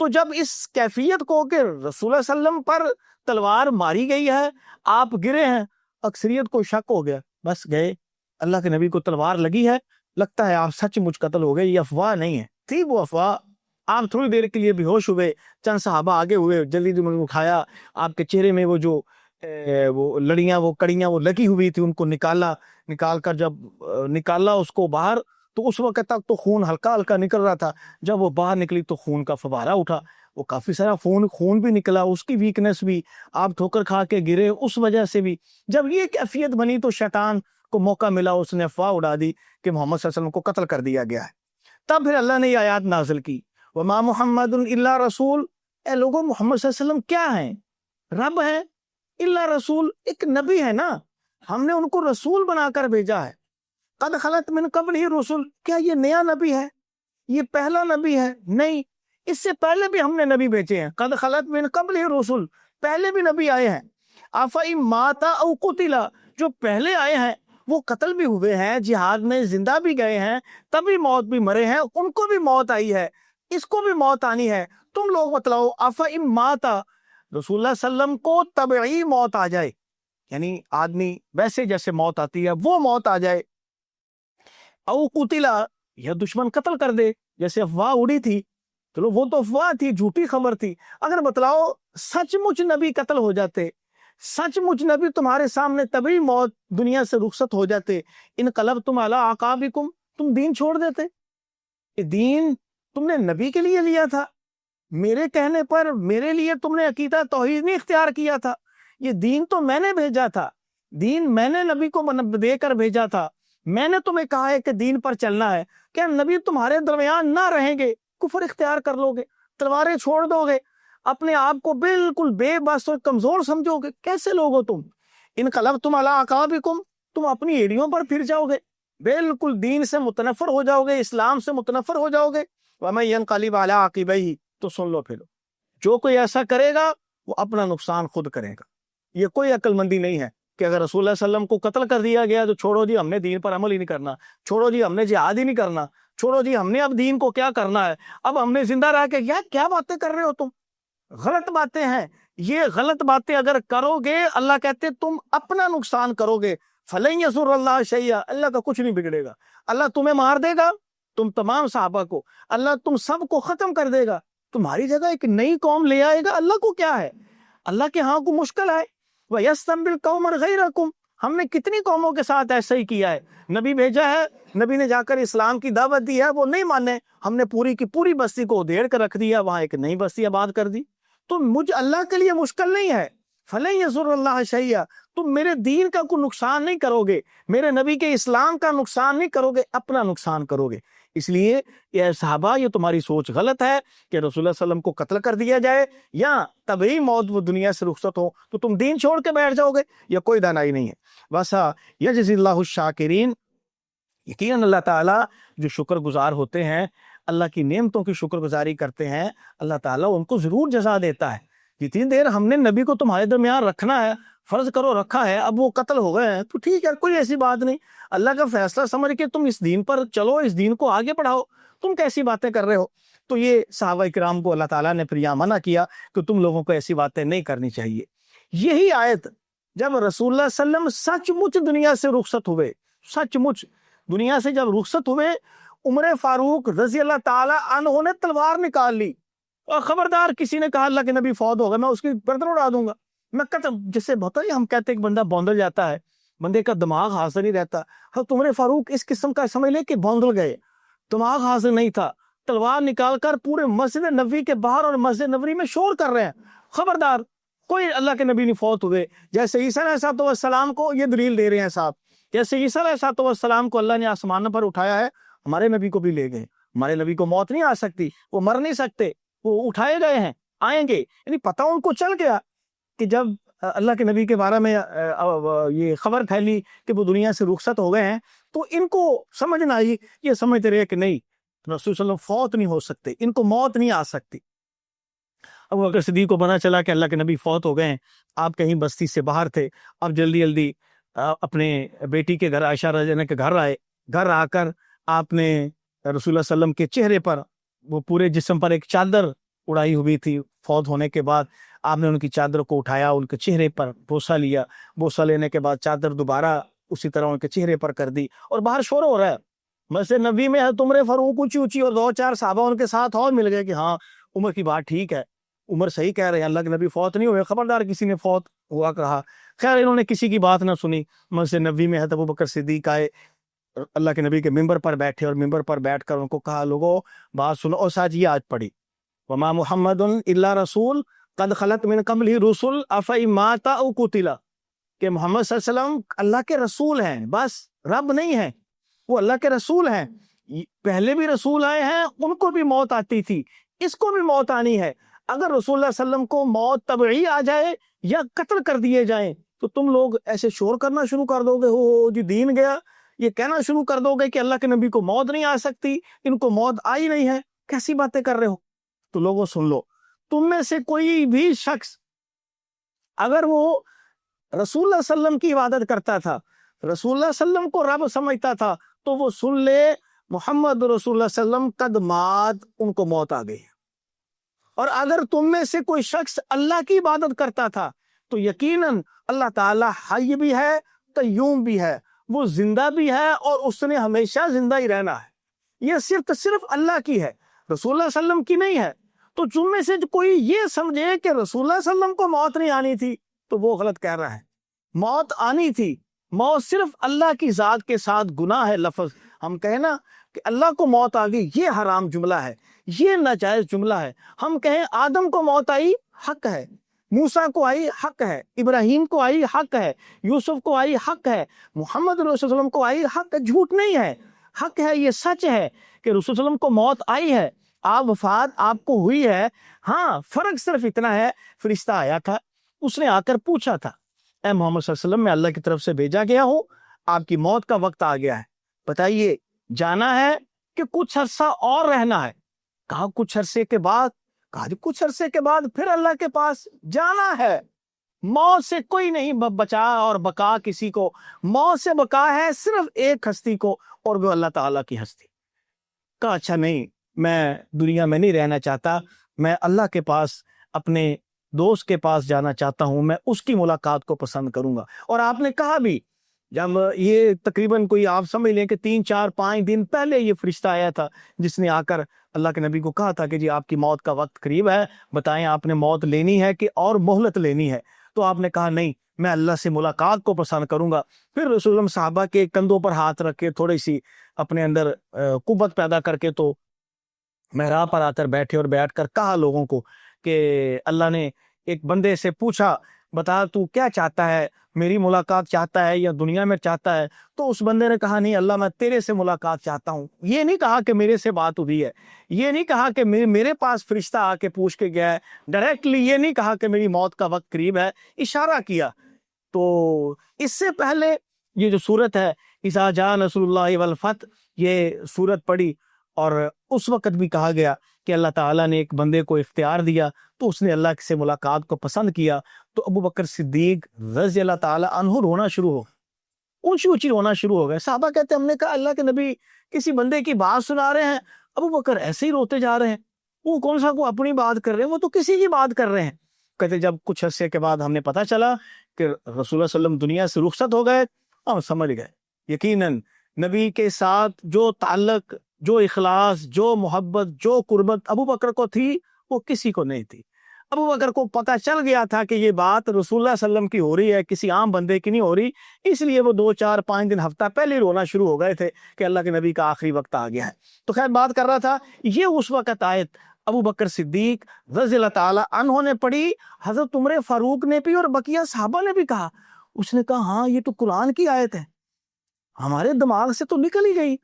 تو جب اس کیفیت کو کہ رسول اللہ صلی اللہ علیہ وسلم پر تلوار ماری گئی ہے، آپ گرے ہیں، اکثریت کو شک ہو گیا، بس گئے، اللہ کے نبی کو تلوار لگی ہے، لگتا ہے آپ سچ مچ قتل ہو گئے، یہ افواہ نہیں ہے. تھی وہ افواہ. آپ تھوڑی دیر کے لیے بے ہوش ہوئے، چند صحابہ آگے ہوئے، جلدی جلدی اٹھایا، آپ کے چہرے میں وہ جو وہ لڑیاں، وہ کڑیاں وہ لگی ہوئی تھی، ان کو نکال کر جب نکالا اس کو باہر، تو اس وقت تک تو خون ہلکا ہلکا نکل رہا تھا. جب وہ باہر نکلی تو خون کا فوارہ اٹھا، وہ کافی سارا خون بھی نکلا، اس کی ویکنس بھی، آپ ٹھوکر کھا کے گرے اس وجہ سے بھی. جب یہ کیفیت بنی تو شیطان کو موقع ملا، اس نے افواہ اڑا دی کہ محمد صلی اللہ علیہ وسلم کو قتل کر دیا گیا ہے. تب پھر اللہ نے یہ آیات نازل کی، وما محمد الا رسول. اے لوگوں، محمد صلی اللہ علیہ وسلم کیا ہیں؟ رب ہے، الا رسول، ایک نبی ہے نا، ہم نے ان کو رسول بنا کر بھیجا ہے. قد خلت من قبل ہی رسول، کیا یہ نیا نبی ہے؟ یہ پہلا نبی ہے؟ نہیں، اس سے پہلے بھی ہم نے نبی بھیجے ہیں. قد خلت من قبل ہی رسول، پہلے بھی نبی آئے ہیں. افإن مات او قتل، جو پہلے آئے ہیں وہ قتل بھی ہوئے ہیں، جہاد میں زندہ بھی گئے ہیں، تبھی موت بھی مرے ہیں، ان کو بھی موت آئی ہے، اس کو بھی موت آنی ہے. تم لوگ بتلاؤ، افإن مات، رسول اللہ صلی اللہ علیہ وسلم کو طبعی موت آ جائے، یعنی آدمی ویسے جیسے موت آتی ہے وہ موت آ جائے، او قتلا، یا دشمن قتل کر دے، جیسے افواہ اڑی تھی. چلو وہ تو افواہ تھی، جھوٹی خبر تھی. اگر بتلاؤ سچ مچ نبی قتل ہو جاتے، سچ مچ نبی تمہارے سامنے طبعی موت دنیا سے رخصت ہو جاتے، انقلبتم علی اعقابکم، تم دین چھوڑ دیتے. یہ دین تم نے نبی کے لیے لیا تھا، میرے کہنے پر میرے لیے تم نے عقیدہ توحید نہیں اختیار کیا تھا. یہ دین تو میں نے بھیجا تھا، دین میں نے نبی کو دے کر بھیجا تھا. میں نے تمہیں کہا ہے کہ دین پر چلنا ہے. کیا نبی تمہارے درمیان نہ رہیں گے، کفر اختیار کر لو گے، تلواریں چھوڑ دو گے، اپنے آپ کو بالکل بے بس اور کمزور سمجھو گے؟ کیسے لوگ ہو تم؟ انقلبتم علی اعقابکم، تم اپنی ایڑیوں پر پھر جاؤ گے، بالکل دین سے متنفر ہو جاؤ گے، اسلام سے متنفر ہو جاؤ گے. وَمَن يَنقَلِبْ عَلَىٰ عَقِبَيْهِ، تو سن لو پھر، جو کوئی ایسا کرے گا وہ اپنا نقصان خود کرے گا. یہ کوئی عقل مندی نہیں ہے کہ اگر رسول اللہ صلی اللہ علیہ وسلم کو قتل کر دیا گیا تو چھوڑو جی ہم نے دین پر عمل ہی نہیں کرنا، چھوڑو جی ہم نے جہاد ہی نہیں کرنا، چھوڑو جی ہم نے اب دین کو کیا کرنا ہے، اب ہم نے زندہ رہ کے کیا باتیں کر رہے ہو تم؟ غلط باتیں ہیں یہ. غلط باتیں اگر کرو گے، اللہ کہتے تم اپنا نقصان کرو گے. فَلَن يَضُرَّ اللَّهَ شَيْئًا، اللہ کا کچھ نہیں بگڑے گا. اللہ تمہیں مار دے گا، تم تمام صحابہ کو، اللہ تم سب کو ختم کر دے گا، تمہاری جگہ ایک نئی قوم لے آئے گا. اللہ کو کیا ہے؟ اللہ کے ہاں کو مشکل ہے. وَيَسْتَنبِلْ قَوْمًا غَيْرَكُمْ، ہم نے کتنی قوموں کے ساتھ ایسا ہی کیا ہے. نبی بھیجا ہے، نبی نے جا کر اسلام کی دعوت دی ہے، وہ نہیں مانے، ہم نے پوری کی پوری بستی کو ادھیڑ کر رکھ دیا، وہاں ایک نئی بستی آباد کر دی. تو مجھ اللہ کے لیے مشکل نہیں ہے. فَلَن يَضُرَّ اللَّهَ شَيْئًا، تم میرے دین کا کوئی نقصان نہیں کرو گے، میرے نبی کے اسلام کا نقصان نہیں کرو گے، اپنا نقصان کرو گے. اس لیے یہ صحابہ یہ تمہاری سوچ غلط ہے کہ رسول اللہ صلی اللہ علیہ وسلم کو قتل کر دیا جائے یا طبعی موت وہ دنیا سے رخصت ہو تو تم دین چھوڑ کے بیٹھ جاؤ گے، یہ کوئی دانائی نہیں ہے۔ بس یجزی اللہ الشاکرین، یقیناً اللہ تعالیٰ جو شکر گزار ہوتے ہیں، اللہ کی نعمتوں کی شکر گزاری کرتے ہیں، اللہ تعالیٰ ان کو ضرور جزا دیتا ہے۔ جتنی دیر ہم نے نبی کو تمہارے درمیان رکھنا ہے، فرض کرو رکھا ہے، اب وہ قتل ہو گئے ہیں تو ٹھیک ہے، کوئی ایسی بات نہیں، اللہ کا فیصلہ سمجھ کے تم اس دین پر چلو، اس دین کو آگے بڑھاؤ، تم کیسی باتیں کر رہے ہو؟ تو یہ صحابہ کرام کو اللہ تعالیٰ نے پھر یہاں منع کیا کہ تم لوگوں کو ایسی باتیں نہیں کرنی چاہیے۔ یہی آیت جب رسول اللہ صلی اللہ علیہ وسلم سچ مچ دنیا سے رخصت ہوئے، سچ مچ دنیا سے جب رخصت ہوئے، عمر فاروق رضی اللہ تعالیٰ عنہ نے تلوار نکال لی اور خبردار کسی نے کہا اللہ کے نبی فوت ہو گئے، میں اس کی گردن اڑا دوں گا، میں قتل، جسے ہوتا ہے ہم کہتے ہیں کہ بندہ بوندل جاتا ہے، بندے کا دماغ حاضر نہیں رہتا، حضرت عمر فاروق اس قسم کا سمجھ لے کہ بوندل گئے، دماغ حاضر نہیں تھا، تلوار نکال کر پورے مسجد نبوی کے باہر اور مسجد نبوی میں شور کر رہے ہیں، خبردار کوئی اللہ کے نبی نہیں فوت ہوئے۔ جیسے عیسیٰ علیہ السلام کو یہ دلیل دے رہے ہیں صاحب، جیسے عیسیٰ علیہ السلام کو اللہ نے آسمان پر اٹھایا ہے، ہمارے نبی کو بھی لے گئے، ہمارے نبی کو موت نہیں آ سکتی، وہ مر نہیں سکتے، وہ اٹھائے گئے ہیں، آئیں گے، یعنی پتہ ان کو چل گیا کہ جب اللہ کے نبی کے بارے میں یہ خبر پھیلی کہ وہ دنیا سے رخصت ہو گئے ہیں تو ان کو سمجھنا آئی، یہ سمجھتے رہے کہ نہیں، رسول صلی اللہ علیہ وسلم فوت نہیں ہو سکتے، ان کو موت نہیں آ سکتی۔ ابو بکر صدیق کو پتہ چلا کہ اللہ کے نبی فوت ہو گئے ہیں، آپ کہیں بستی سے باہر تھے، اب جلدی جلدی اپنے بیٹی کے گھر عائشہ رضی اللہ عنہا کے گھر آئے، گھر آ کر آپ نے رسول اللہ صلی اللہ علیہ وسلم کے چہرے پر، وہ پورے جسم پر ایک چادر اڑائی ہوئی تھی فوت ہونے کے بعد، آپ نے ان کی چادر کو اٹھایا، ان کے چہرے پر بوسہ لیا، بوسہ لینے کے بعد چادر دوبارہ اسی طرح ان کے چہرے پر کر دی، اور باہر شور ہو رہا ہے مسجد نبی میں، عمر فاروق اونچی اونچی اور دو چار صحابہ ان کے ساتھ اور مل گئے کہ ہاں عمر کی بات ٹھیک ہے، عمر صحیح کہہ رہے ہیں، اللہ کے نبی فوت نہیں ہوئے، خبردار کسی نے فوت ہوا کہا۔ خیر انہوں نے کسی کی بات نہ سنی، مسجد نبی میں حضرت ابوبکر صدیق آئے، اللہ کے نبی کے ممبر پر بیٹھے اور ممبر پر بیٹھ کر ان کو کہا لوگو بات سنو، اور ساتھ یہ آیت پڑھی وما محمد الا رسول قد خلت من قبلہ رسل افئن مات او قتل، کہ محمد صلی اللہ علیہ وسلم اللہ کے رسول ہیں، بس رب نہیں ہیں، وہ اللہ کے رسول ہیں، پہلے بھی رسول آئے ہیں، ان کو بھی موت آتی تھی، اس کو بھی موت آنی ہے، اگر رسول اللہ صلی اللہ علیہ وسلم کو موت طبعی آ جائے یا قتل کر دیے جائیں تو تم لوگ ایسے شور کرنا شروع کر دو گے، ہو جی دین گیا، یہ کہنا شروع کر دو گے کہ اللہ کے نبی کو موت نہیں آ سکتی، ان کو موت آئی نہیں ہے، کیسی باتیں کر رہے ہو؟ تو لوگوں سن لو، تم میں سے کوئی بھی شخص اگر وہ رسول اللہ صلی اللہ علیہ وسلم کی عبادت کرتا تھا، رسول اللہ صلی اللہ علیہ وسلم کو رب سمجھتا تھا، تو وہ سن لے محمد رسول اللہ صلی اللہ علیہ وسلم قد مات، ان کو موت آ گئی۔ اور اگر تم میں سے کوئی شخص اللہ کی عبادت کرتا تھا تو یقیناً اللہ تعالیٰ حی بھی ہے، قیوم بھی ہے، وہ زندہ بھی ہے اور اس نے ہمیشہ زندہ ہی رہنا ہے، یہ صرف اللہ کی ہے، رسول اللہ صلی اللہ علیہ وسلم کی نہیں ہے۔ تو تم میں سے کوئی یہ سمجھے کہ رسول اللہ صلی اللہ علیہ وسلم کو موت نہیں آنی تھی تو وہ غلط کہہ رہا ہے، موت آنی تھی، موت صرف اللہ کی ذات کے ساتھ گناہ ہے لفظ، ہم کہیں نا کہ اللہ کو موت آ گئی، یہ حرام جملہ ہے، یہ ناجائز جملہ ہے، ہم کہیں آدم کو موت آئی حق ہے، موسیٰ کو آئی حق ہے، ابراہیم کو آئی حق ہے، یوسف کو آئی حق ہے، محمد رسول اللہ صلی اللہ علیہ وسلم کو آئی حق ہے، جھوٹ نہیں ہے، حق ہے، یہ سچ ہے کہ رسول صلی اللہ علیہ وسلم کو موت آئی ہے، آپ وفات آپ کو ہوئی ہے، ہاں فرق صرف اتنا ہے، فرشتہ آیا تھا، اس نے آ کر پوچھا تھا اے محمد صلی اللہ علیہ وسلم میں اللہ کی طرف سے بھیجا گیا ہوں، آپ کی موت کا وقت آ گیا ہے، بتائیے جانا ہے کہ کچھ عرصہ اور رہنا ہے؟ کہا کچھ عرصے کے بعد، کہا جی کچھ عرصے کے بعد پھر اللہ کے پاس جانا ہے، موت سے کوئی نہیں بچا اور بقا کسی کو، موت سے بقا ہے صرف ایک ہستی کو اور وہ اللہ تعالیٰ کی ہستی۔ کہا اچھا نہیں، میں دنیا میں نہیں رہنا چاہتا، میں اللہ کے پاس اپنے دوست کے پاس جانا چاہتا ہوں، میں اس کی ملاقات کو پسند کروں گا۔ اور آپ نے کہا بھی، جب یہ تقریباً کوئی آپ سمجھ لیں کہ 3 4 5 دن پہلے یہ فرشتہ آیا تھا جس نے آ کر اللہ کے نبی کو کہا تھا کہ جی آپ کی موت کا وقت قریب ہے، بتائیں آپ نے موت لینی ہے کہ اور مہلت لینی ہے؟ تو آپ نے کہا نہیں، میں اللہ سے ملاقات کو پسند کروں گا۔ پھر رسول اللہ صحابہ کے کندھوں پر ہاتھ رکھ کے تھوڑی سی اپنے اندر قوت پیدا کر کے تو محراب پر آ کر بیٹھے اور بیٹھ کر کہا لوگوں کو کہ اللہ نے ایک بندے سے پوچھا بتا تو کیا چاہتا ہے؟ میری ملاقات چاہتا ہے یا دنیا میں چاہتا ہے؟ تو اس بندے نے کہا نہیں اللہ میں تیرے سے ملاقات چاہتا ہوں. یہ نہیں کہا کہ میرے سے بات ہوئی ہے، یہ نہیں کہا کہ میرے پاس فرشتہ آ کے پوچھ کے گیا ہے، ڈائریکٹلی یہ نہیں کہا کہ میری موت کا وقت قریب ہے، اشارہ کیا. تو اس سے پہلے یہ جو صورت ہے اذا جاء نصر اللہ والفتح، یہ صورت پڑھی اور اس وقت بھی کہا گیا کہ اللہ تعالیٰ نے ایک بندے کو اختیار دیا تو اس نے اللہ سے ملاقات کو پسند کیا. تو ابو بکر صدیق رضی اللہ تعالیٰ عنہ رونا شروع ہو، اونچی اونچی رونا شروع ہو گئے. صحابہ کہتے ہیں ہم نے کہا اللہ کے نبی کسی بندے کی بات سنا رہے ہیں، ابو بکر ایسے ہی روتے جا رہے ہیں، وہ کون سا کو اپنی بات کر رہے ہیں، وہ تو کسی کی بات کر رہے ہیں. کہتے جب کچھ عرصے کے بعد ہم نے پتہ چلا کہ رسول اللہ صلی اللہ علیہ وسلم دنیا سے رخصت ہو گئے، ہم سمجھ گئے یقیناً نبی کے ساتھ جو تعلق، جو اخلاص، جو محبت، جو قربت ابو بکر کو تھی وہ کسی کو نہیں تھی. ابو بکر کو پتہ چل گیا تھا کہ یہ بات رسول اللہ صلی اللہ علیہ وسلم کی ہو رہی ہے، کسی عام بندے کی نہیں ہو رہی، اس لیے وہ 2 4 5 دن ہفتہ پہلے رونا شروع ہو گئے تھے کہ اللہ کے نبی کا آخری وقت آ گیا ہے. تو خیر بات کر رہا تھا، یہ اس وقت آیت ابو بکر صدیق رضی اللہ تعالیٰ عنہ نے پڑھی، حضرت عمر فاروق نے بھی اور بقیہ صحابہ نے بھی کہا. اس نے کہا ہاں یہ تو قرآن کی آیت ہے، ہمارے دماغ سے تو نکل ہی گئی،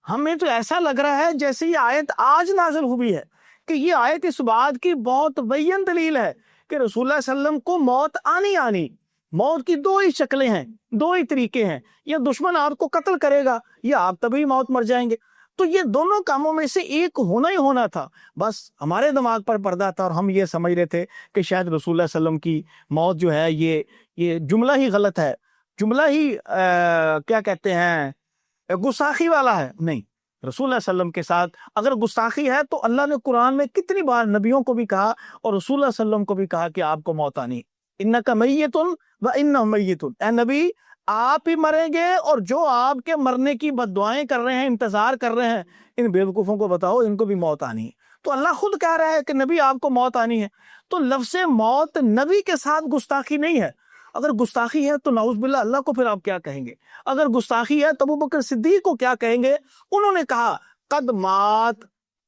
ہمیں تو ایسا لگ رہا ہے جیسے یہ آیت آج نازل ہوئی ہے. کہ یہ آیت اس بات کی بہت بین دلیل ہے کہ رسول اللہ صلی اللہ علیہ وسلم کو موت آنی، موت کی 2 ہی شکلیں ہیں، 2 ہی طریقے ہیں، یا دشمن آپ کو قتل کرے گا یا آپ تبھی موت مر جائیں گے. تو یہ دونوں کاموں میں سے ایک ہونا ہی ہونا تھا. بس ہمارے دماغ پر پردہ تھا اور ہم یہ سمجھ رہے تھے کہ شاید رسول اللہ صلی اللہ علیہ وسلم کی موت جو ہے یہ جملہ ہی غلط ہے، جملہ ہی کیا کہتے ہیں گستاخی والا ہے. نہیں، رسول اللہ صلی اللہ علیہ وسلم کے ساتھ اگر گستاخی ہے تو اللہ نے قرآن میں کتنی بار نبیوں کو بھی کہا اور رسول اللہ صلی اللہ علیہ وسلم کو بھی کہا کہ آپ کو موت آنی. انک میت و انہم میتون، اے نبی آپ ہی مریں گے اور جو آپ کے مرنے کی بد دعائیں کر رہے ہیں، انتظار کر رہے ہیں، ان بیوقوفوں کو بتاؤ ان کو بھی موت آنی ہے. تو اللہ خود کہہ رہا ہے کہ نبی آپ کو موت آنی ہے. تو لفظ موت نبی کے ساتھ گستاخی نہیں ہے. اگر گستاخی ہے تو نعوذ باللہ اللہ کو پھر آپ کیا کہیں گے؟ اگر گستاخی ہے تو ابو بکر صدیق کو کیا کہیں گے؟ انہوں نے کہا قد مات،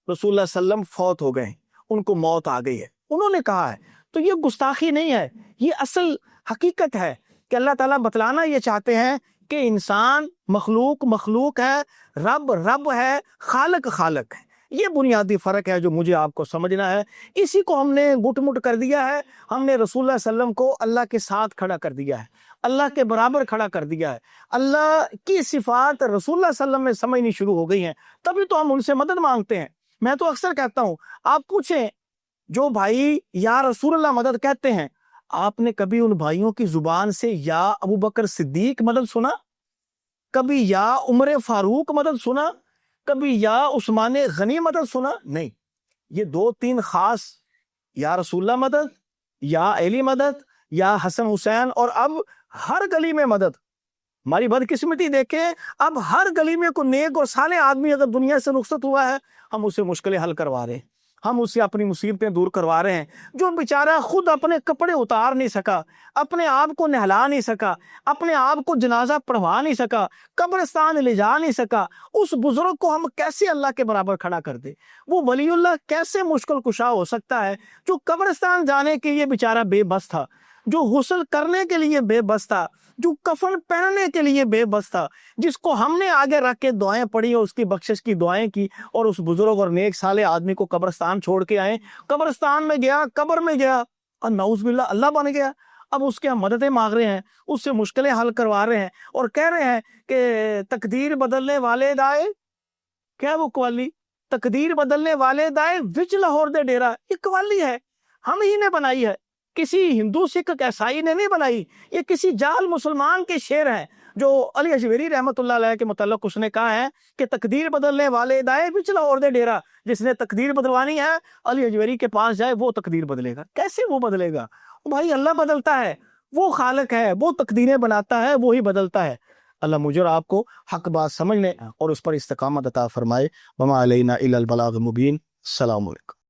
رسول اللہ صلی اللہ علیہ وسلم فوت ہو گئے، ان کو موت آ گئی ہے، انہوں نے کہا ہے. تو یہ گستاخی نہیں ہے، یہ اصل حقیقت ہے کہ اللہ تعالیٰ بتلانا یہ چاہتے ہیں کہ انسان مخلوق ہے، رب ہے، خالق ہے. یہ بنیادی فرق ہے جو مجھے آپ کو سمجھنا ہے. اسی کو ہم نے گٹ مٹ کر دیا ہے. ہم نے رسول اللہ صلی اللہ علیہ وسلم کو اللہ کے ساتھ کھڑا کر دیا ہے، اللہ کے برابر کھڑا کر دیا ہے. اللہ کی صفات رسول اللہ صلی اللہ علیہ وسلم میں سمجھنی شروع ہو گئی ہیں، تبھی تو ہم ان سے مدد مانگتے ہیں. میں تو اکثر کہتا ہوں، آپ پوچھیں جو بھائی یا رسول اللہ مدد کہتے ہیں، آپ نے کبھی ان بھائیوں کی زبان سے یا ابو بکر صدیق مدد سنا؟ کبھی یا عمر فاروق مدد سنا؟ کبھی یا عثمان غنی مدد سنا؟ نہیں. یہ 2 3 خاص، یا رسول اللہ مدد، یا علی مدد، یا حسن حسین، اور اب ہر گلی میں مدد. ہماری بدقسمتی دیکھیں، اب ہر گلی میں کوئی نیک اور صالح آدمی اگر دنیا سے رخصت ہوا ہے، ہم اسے مشکلیں حل کروا رہے ہیں، ہم اسے اپنی مصیبتیں دور کروا رہے ہیں. جو بیچارہ خود اپنے کپڑے اتار نہیں سکا، اپنے آپ کو نہلا نہیں سکا، اپنے آپ کو جنازہ پڑھوا نہیں سکا، قبرستان لے جا نہیں سکا، اس بزرگ کو ہم کیسے اللہ کے برابر کھڑا کر دے؟ وہ ولی اللہ کیسے مشکل کشا ہو سکتا ہے جو قبرستان جانے کے لیے بیچارہ بے بس تھا، جو غسل کرنے کے لیے بے بس تھا، جو کفن پہننے کے لیے بے بس تھا، جس کو ہم نے آگے رکھ کے دعائیں پڑھی اور اس کی بخشش کی دعائیں کی، اور اس بزرگ اور نیک صالح آدمی کو قبرستان چھوڑ کے آئے. قبرستان میں گیا، قبر میں گیا اور نعوذ باللہ اللہ بن گیا. اب اس کے ہم مددیں مانگ رہے ہیں، اس سے مشکلیں حل کروا رہے ہیں، اور کہہ رہے ہیں کہ تقدیر بدلنے والے دائے، کیا وہ قوالی؟ تقدیر بدلنے والے دائے وچ لاہور دے ڈیرا. یہ قوالی ہے، ہم ہی نے بنائی ہے، کسی ہندو سکھ عیسائی نے نہیں بنائی. یہ کسی جاہل مسلمان کے شعر ہیں جو علی اجویری رحمۃ اللہ علیہ کے متعلق اس نے کہا ہے کہ تقدیر بدلنے والے دائے وچ لاہور دے ڈیرا. جس نے تقدیر بدلوانی ہے علی اجویری کے پاس جائے، وہ تقدیر بدلے گا. کیسے وہ بدلے گا؟ بھائی اللہ بدلتا ہے، وہ خالق ہے، وہ تقدیریں بناتا ہے، وہی بدلتا ہے. اللہ مجھے اور آپ کو حق بات سمجھنے اور اس پر استقامت عطا فرمائے. وما علینا الا البلاغ المبین. السلام علیکم.